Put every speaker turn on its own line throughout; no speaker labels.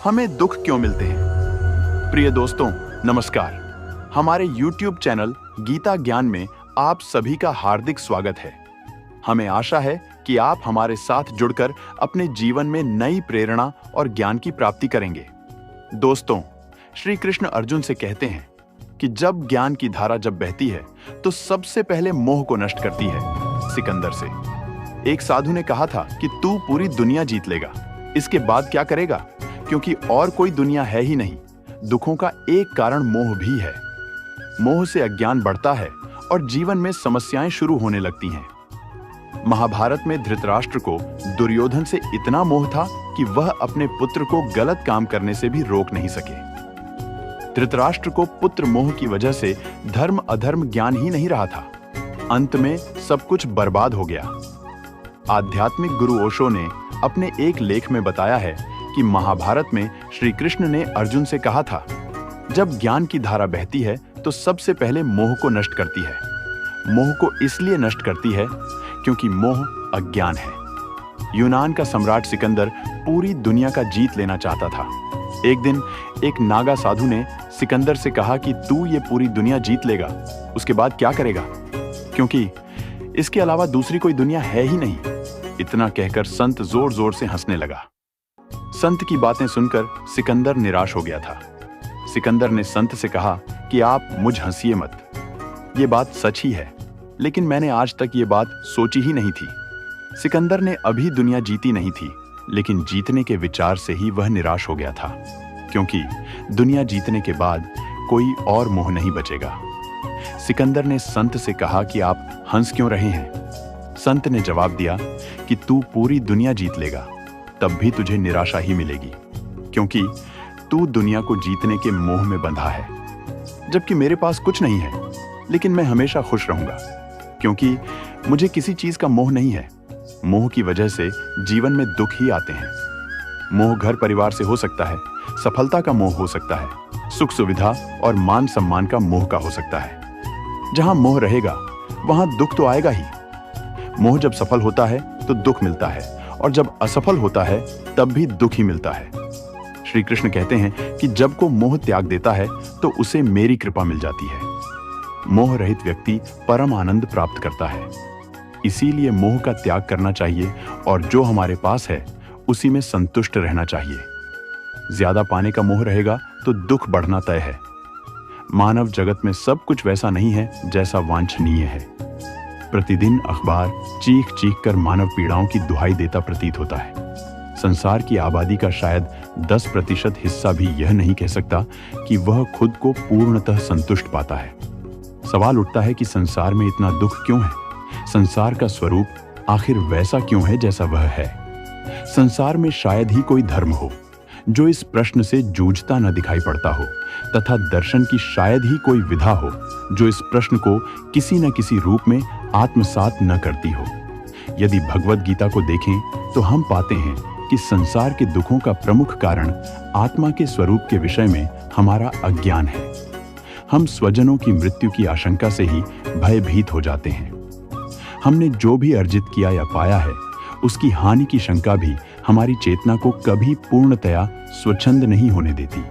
हमें दुख क्यों मिलते हैं? प्रिय दोस्तों, नमस्कार। हमारे YouTube चैनल गीता ज्ञान में आप सभी का हार्दिक स्वागत है। हमें आशा है कि आप हमारे साथ जुड़कर अपने जीवन में नई प्रेरणा और ज्ञान की प्राप्ति करेंगे। दोस्तों, श्री कृष्ण अर्जुन से कहते हैं कि जब ज्ञान की धारा जब बहती है तो सबसे पहले मोह को नष्ट करती है। सिकंदर से एक साधु ने कहा था कि तू पूरी दुनिया जीत लेगा, इसके बाद क्या करेगा? क्योंकि और कोई दुनिया है ही नहीं। दुखों का एक कारण मोह भी है। मोह से अज्ञान बढ़ता है और जीवन में समस्याएं शुरू होने लगती हैं। महाभारत में धृतराष्ट्र को दुर्योधन से इतना मोह था कि वह अपने पुत्र को गलत काम करने से भी रोक नहीं सके। धृतराष्ट्र को पुत्र मोह की वजह से धर्म अधर्म ज्ञान ही नहीं रहा था। अंत में सब कुछ बर्बाद हो गया। आध्यात्मिक गुरु ओशो ने अपने एक लेख में बताया है कि महाभारत में श्री कृष्ण ने अर्जुन से कहा था, जब ज्ञान की धारा बहती है तो सबसे पहले मोह को नष्ट करती है। मोह को इसलिए नष्ट करती है क्योंकि मोह अज्ञान है। यूनान का सम्राट सिकंदर पूरी दुनिया का जीत लेना चाहता था। एक दिन एक नागा साधु ने सिकंदर से कहा कि तू ये पूरी दुनिया जीत लेगा, उसके बाद क्या करेगा? क्योंकि इसके अलावा दूसरी कोई दुनिया है ही नहीं। इतना कहकर संत जोर जोर से हंसने लगा। संत की बातें सुनकर सिकंदर निराश हो गया था। सिकंदर ने संत से कहा कि आप मुझ हंसिए मत। ये बात सच ही है, लेकिन मैंने आज तक ये बात सोची ही नहीं थी। सिकंदर ने अभी दुनिया जीती नहीं थी, लेकिन जीतने के विचार से ही वह निराश हो गया था, क्योंकि दुनिया जीतने के बाद कोई और मोह नहीं बचेगा। सिकंदर ने संत से कहा कि आप हंस क्यों रहे हैं? संत ने जवाब दिया कि तू पूरी दुनिया जीत लेगा, तब भी तुझे निराशा ही मिलेगी, क्योंकि तू दुनिया को जीतने के मोह में बंधा है। जबकि मेरे पास कुछ नहीं है, लेकिन मैं हमेशा खुश रहूंगा, क्योंकि मुझे किसी चीज का मोह नहीं है। मोह की वजह से जीवन में दुख ही आते हैं। मोह घर परिवार से हो सकता है, सफलता का मोह हो सकता है, सुख सुविधा और मान सम्मान का मोह का हो सकता है। जहां मोह रहेगा वहां दुख तो आएगा ही। मोह जब सफल होता है तो दुख मिलता है, और जब असफल होता है तब भी दुख ही मिलता है। श्री कृष्ण कहते हैं कि जब को मोह त्याग देता है तो उसे मेरी कृपा मिल जाती है। मोह रहित व्यक्ति परम आनंद प्राप्त करता है। इसीलिए मोह का त्याग करना चाहिए और जो हमारे पास है उसी में संतुष्ट रहना चाहिए। ज्यादा पाने का मोह रहेगा तो दुख बढ़ना तय है। मानव जगत में सब कुछ वैसा नहीं है जैसा वांछनीय है। प्रतिदिन अखबार चीख चीख कर मानव पीड़ाओं की दुहाई देता प्रतीत होता है। संसार की आबादी का शायद 10% हिस्सा भी यह नहीं कह सकता कि वह खुद को पूर्णतः संतुष्ट पाता है। सवाल उठता है कि संसार में इतना दुख क्यों है? संसार का स्वरूप आखिर वैसा क्यों है जैसा वह है? संसार में शायद ही कोई धर्म हो जो इस प्रश्न से जूझता न दिखाई पड़ता हो, तथा दर्शन की शायद ही कोई विधा हो जो इस प्रश्न को किसी न किसी रूप में आत्मसात न करती हो। यदि भगवद गीता को देखें तो हम पाते हैं कि संसार के दुखों का प्रमुख कारण आत्मा के स्वरूप के विषय में हमारा अज्ञान है। हम स्वजनों की मृत्यु की आशंका से ही भयभीत हो जाते हैं। हमने जो भी अर्जित किया या पाया है उसकी हानि की शंका भी हमारी चेतना को कभी पूर्णतया स्वच्छंद नहीं होने देती।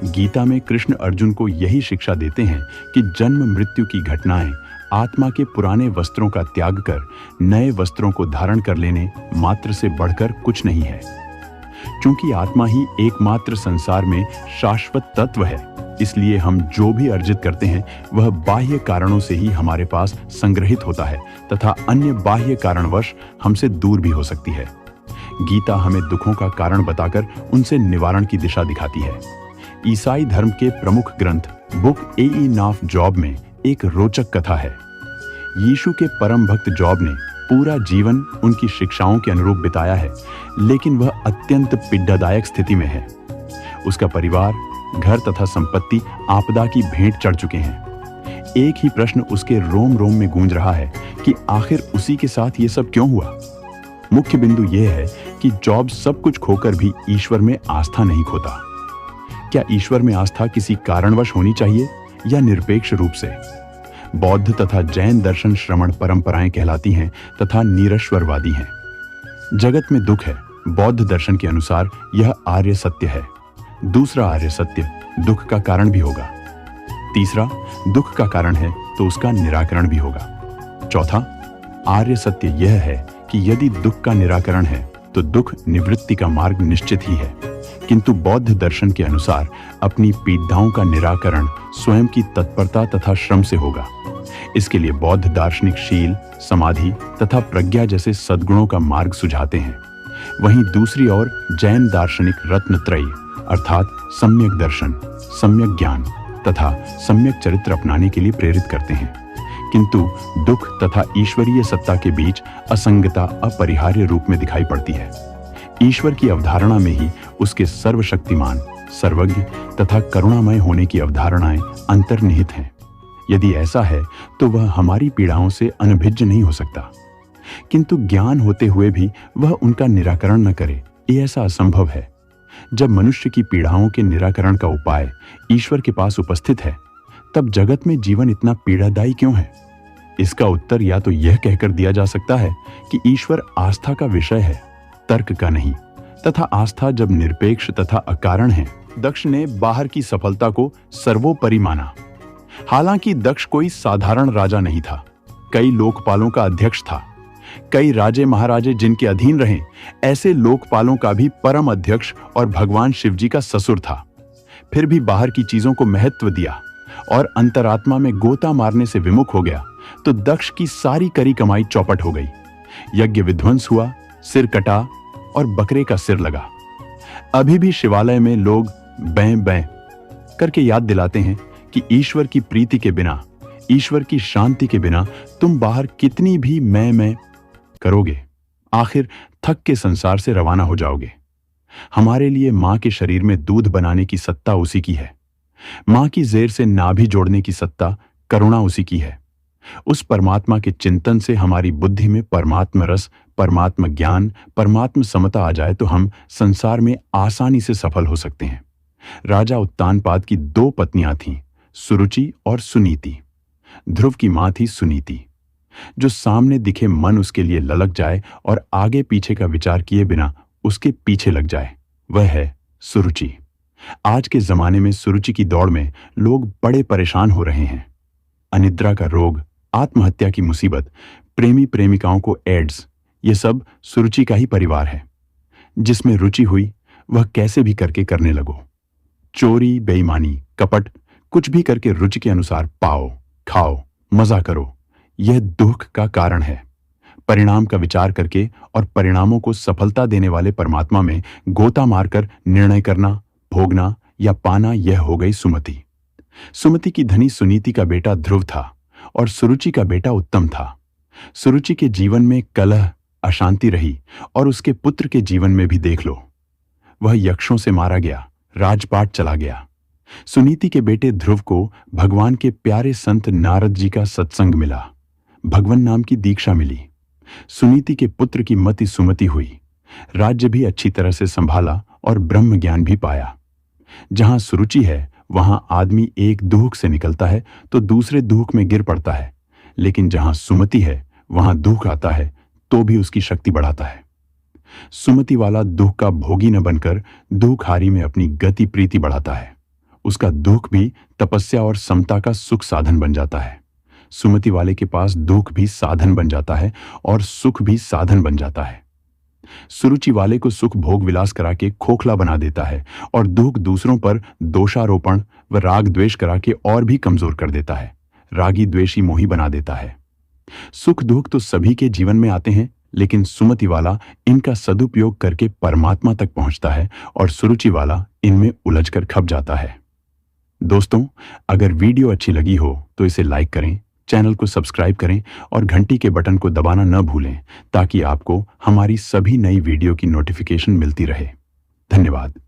गीता में कृष्ण अर्जुन को यही शिक्षा देते हैं कि जन्म मृत्यु की घटनाएं आत्मा के पुराने वस्त्रों का त्याग कर नए वस्त्रों को धारण कर लेने मात्र से बढ़कर कुछ नहीं है। क्योंकि आत्मा ही एकमात्र संसार में शाश्वत तत्व है, इसलिए हम जो भी अर्जित करते हैं वह बाह्य कारणों से ही हमारे पास संग्रहित होता है तथा अन्य बाह्य कारणवश हमसे दूर भी हो सकती है। गीता हमें दुखों का कारण बताकर उनसे निवारण की दिशा दिखाती है। ईसाई धर्म के प्रमुख ग्रंथ बुक एई ऑफ जॉब में एक रोचक कथा है। यीशु के परम भक्त जॉब ने पूरा जीवन उनकी शिक्षाओं के अनुरूप बिताया है, लेकिन वह अत्यंत पीड़ादायक स्थिति में है। उसका परिवार, घर तथा संपत्ति आपदा की भेंट चढ़ चुके हैं। एक ही प्रश्न उसके रोम रोम में गूंज रहा है कि आखिर उसी के साथ ये सब क्यों हुआ। मुख्य बिंदु यह है कि जॉब सब कुछ खोकर भी ईश्वर में आस्था नहीं खोता। क्या ईश्वर में आस्था किसी कारणवश होनी चाहिए या निरपेक्ष रूप से? बौद्ध तथा जैन दर्शन श्रवण परंपराएं कहलाती हैं तथा निरश्वरवादी हैं। जगत में दुख है। बौद्ध दर्शन के अनुसार यह आर्य सत्य है। दूसरा आर्य सत्य दुख का कारण भी होगा। तीसरा, दुख का कारण है तो उसका निराकरण भी होगा। चौथा, आर्य सत्य यह है कि यदि दुख का निराकरण है तो दुख निवृत्ति का मार्ग निश्चित ही है, किंतु बौद्ध दर्शन के अनुसार अपनी पीड़ाओं का निराकरण स्वयं की तत्परता तथा श्रम से होगा। इसके लिए बौद्ध दार्शनिक शील, समाधि तथा प्रज्ञा जैसे सद्गुणों का मार्ग सुझाते हैं। वहीं दूसरी ओर जैन दार्शनिक रत्नत्रयी अर्थात सम्यक दर्शन, सम्यक ज्ञान तथा सम्यक चरित्र अपनाने के लिए प्रेरित करते हैं, किंतु दुख तथा ईश्वरीय सत्ता के बीच असंगता अपरिहार्य रूप में दिखाई पड़ती है। ईश्वर की अवधारणा में ही उसके सर्वशक्तिमान, सर्वज्ञ तथा करुणामय होने की अवधारणाएं अंतर्निहित हैं। यदि ऐसा है तो वह हमारी पीड़ाओं से अनभिज्ञ नहीं हो सकता, किंतु ज्ञान होते हुए भी वह उनका निराकरण न करे, ये ऐसा असंभव है। जब मनुष्य की पीड़ाओं के निराकरण का उपाय ईश्वर के पास उपस्थित है, तब जगत में जीवन इतना पीड़ादायी क्यों है? इसका उत्तर या तो यह कहकर दिया जा सकता है कि ईश्वर आस्था का विषय है, तर्क का नहीं, तथा आस्था जब निरपेक्ष तथा अकारण है। दक्ष ने बाहर की सफलता को सर्वोपरि माना। हालांकि दक्ष कोई साधारण राजा नहीं था, कई लोकपालों का अध्यक्ष था। कई राजे महाराजे जिनके अधीन रहे, ऐसे लोकपालों का भी परम अध्यक्ष और भगवान शिव जी का ससुर था। फिर भी बाहर की चीजों को महत्व दिया और अंतरात्मा में गोता मारने से विमुख हो गया तो दक्ष की सारी करी कमाई चौपट हो गई। यज्ञ विध्वंस हुआ, सिर कटा और बकरे का सिर लगा। अभी भी शिवालय में लोग बैं बैं करके याद दिलाते हैं कि ईश्वर की प्रीति के बिना, ईश्वर की शांति के बिना तुम बाहर कितनी भी मैं करोगे, आखिर थक के संसार से रवाना हो जाओगे। हमारे लिए मां के शरीर में दूध बनाने की सत्ता उसी की है। मां की जेर से नाभि जोड़ने की सत्ता, करुणा उसी की है। उस परमात्मा के चिंतन से हमारी बुद्धि में परमात्म रस, परमात्म ज्ञान, परमात्म समता आ जाए तो हम संसार में आसानी से सफल हो सकते हैं। राजा उत्तानपाद की 2 पत्नियां थीं, सुरुचि और सुनीति। ध्रुव की मां थी सुनीति। जो सामने दिखे मन उसके लिए ललक जाए और आगे पीछे का विचार किए बिना उसके पीछे लग जाए, वह है सुरुचि। आज के जमाने में सुरुचि की दौड़ में लोग बड़े परेशान हो रहे हैं। अनिद्रा का रोग, आत्महत्या की मुसीबत, प्रेमी प्रेमिकाओं को एड्स, ये सब सुरुचि का ही परिवार है। जिसमें रुचि हुई वह कैसे भी करके करने लगो। चोरी, बेईमानी, कपट, कुछ भी करके रुचि के अनुसार पाओ, खाओ, मजा करो, यह दुख का कारण है। परिणाम का विचार करके और परिणामों को सफलता देने वाले परमात्मा में गोता मारकर निर्णय करना, भोगना या पाना, यह हो गई सुमति। सुमति की धनी सुनीति का बेटा ध्रुव था और सुरुचि का बेटा उत्तम था। सुरुचि के जीवन में कलह, अशांति रही और उसके पुत्र के जीवन में भी देख लो। वह यक्षों से मारा गया, राजपाट चला गया। सुनीति के बेटे ध्रुव को भगवान के प्यारे संत नारद जी का सत्संग मिला, भगवन नाम की दीक्षा मिली। सुनीति के पुत्र की मति सुमति हुई, राज्य भी अच्छी तरह से संभाला और ब्रह्म ज्ञान भी पाया। जहां सुरुचि है वहां आदमी एक दुख से निकलता है तो दूसरे दुख में गिर पड़ता है, लेकिन जहां सुमति है वहां दुख आता है तो भी उसकी शक्ति बढ़ाता है। सुमति वाला दुख का भोगी न बनकर दुखहारी में अपनी गति प्रीति बढ़ाता है। उसका दुख भी तपस्या और समता का सुख साधन बन जाता है। सुमति वाले के पास दुख भी साधन बन जाता है और सुख भी साधन बन जाता है। सुरुचि वाले को सुख भोग विलास करा के खोखला बना देता है और दुख दूसरों पर दोषारोपण व राग द्वेष करा के और भी कमजोर कर देता है, रागी द्वेषी मोही बना देता है। सुख दुख तो सभी के जीवन में आते हैं, लेकिन सुमति वाला इनका सदुपयोग करके परमात्मा तक पहुंचता है और सुरुचि वाला इनमें उलझकर खप जाता है। दोस्तों, अगर वीडियो अच्छी लगी हो तो इसे लाइक करें, चैनल को सब्सक्राइब करें और घंटी के बटन को दबाना न भूलें ताकि आपको हमारी सभी नई वीडियो की नोटिफिकेशन मिलती रहे। धन्यवाद।